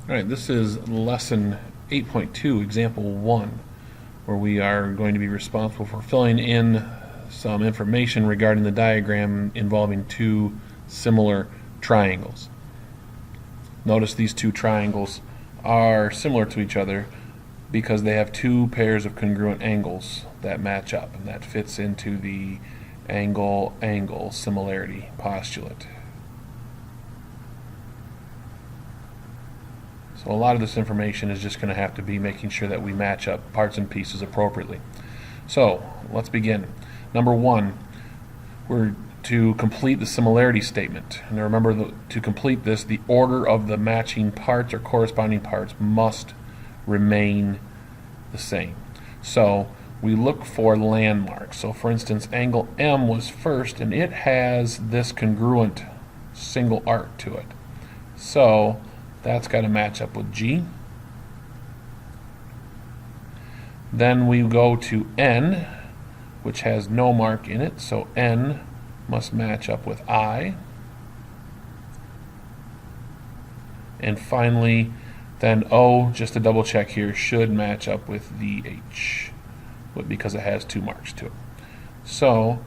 All right, this is lesson 8.2, example 1, where we are going to be responsible for filling in some information regarding the diagram involving two similar triangles. Notice these two triangles are similar to each other because they have two pairs of congruent angles that match up, and that fits into the angle-angle similarity postulate. So a lot of this information is just going to have to be making sure that we match up parts and pieces appropriately. So let's begin. Number 1, we're to complete the similarity statement. And remember, to complete this, the order of the matching parts or corresponding parts must remain the same. So we look for landmarks. So for instance, angle M was first, and it has this congruent single arc to it. So that's got to match up with G. Then we go to N, which has no mark in it, so N must match up with I. And finally, then O, just to double check here, should match up with the H, because it has two marks to it. So,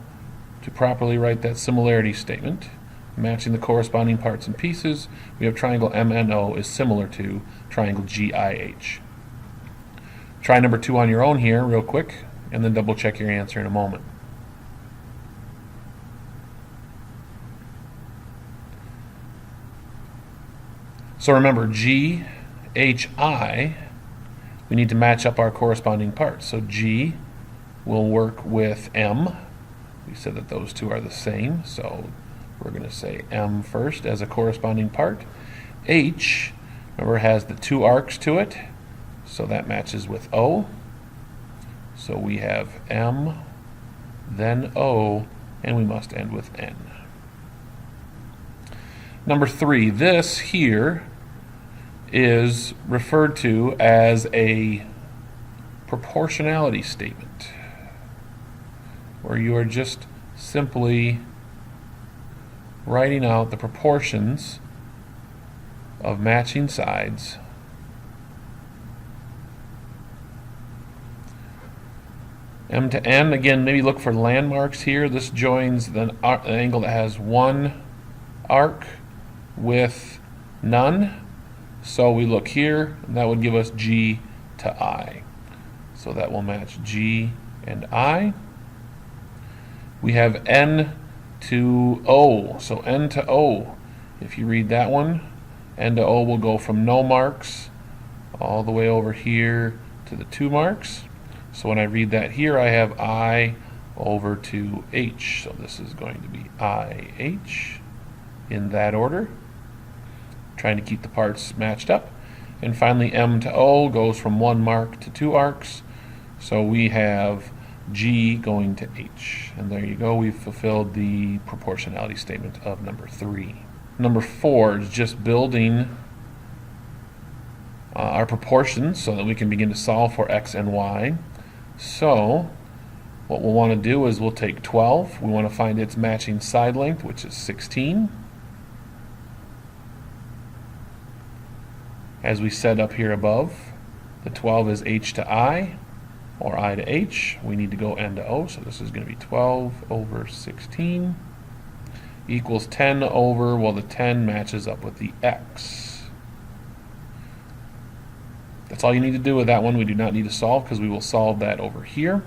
to properly write that similarity statement, matching the corresponding parts and pieces, we have triangle MNO is similar to triangle GIH. Try number 2 on your own here real quick, and then double check your answer in a moment. So remember, GHI, we need to match up our corresponding parts. So G will work with M. We said that those two are the same, so we're going to say M first as a corresponding part. H, remember, has the two arcs to it, so that matches with O. So we have M, then O, and we must end with N. Number 3, this here is referred to as a proportionality statement, where you are just simply writing out the proportions of matching sides M to N. Again, maybe look for landmarks here. This joins the angle that has one arc with none. So we look here, and that would give us G to I. So that will match G and I. We have N to O. So N to O, if you read that one, N to O will go from no marks all the way over here to the 2 marks. So when I read that here, I have I over to H. So this is going to be IH in that order, trying to keep the parts matched up. And finally, M to O goes from 1 mark to 2 arcs. So we have G going to H. And there you go, we've fulfilled the proportionality statement of number 3. Number 4 is just building our proportions so that we can begin to solve for X and Y. So what we'll want to do is we'll take 12. We want to find its matching side length, which is 16. As we said up here above, the 12 is H to I, or I to H. We need to go N to O, so this is going to be 12 over 16 equals 10 over, well, the 10 matches up with the X. That's all you need to do with that one. We do not need to solve because we will solve that over here.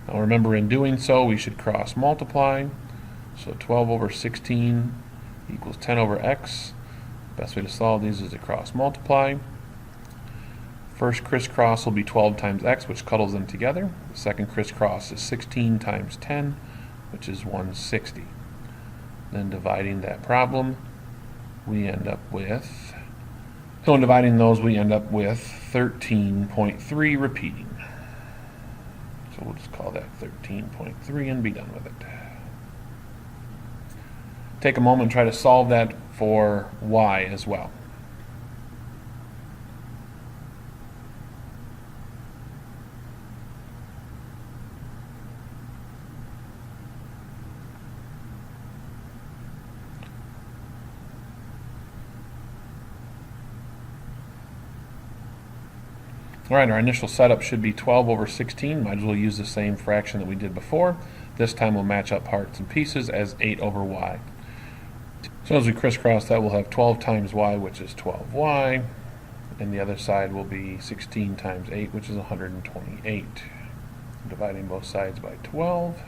Now remember, in doing so, we should cross multiply. So 12 over 16 equals 10 over X. Best way to solve these is to cross multiply. First crisscross will be 12 times X, which cuddles them together. The second crisscross is 16 times 10, which is 160. Then dividing that problem, we end up with, so in dividing those, we end up with 13.3 repeating. So we'll just call that 13.3 and be done with it. Take a moment and try to solve that for Y as well. All right, our initial setup should be 12 over 16. Might as well use the same fraction that we did before. This time we'll match up parts and pieces as 8 over y. So as we crisscross that, we'll have 12 times y, which is 12y. And the other side will be 16 times 8, which is 128. Dividing both sides by 12.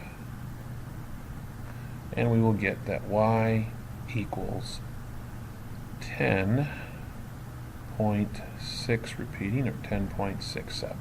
And we will get that y equals 10.6 repeating, or 10.67.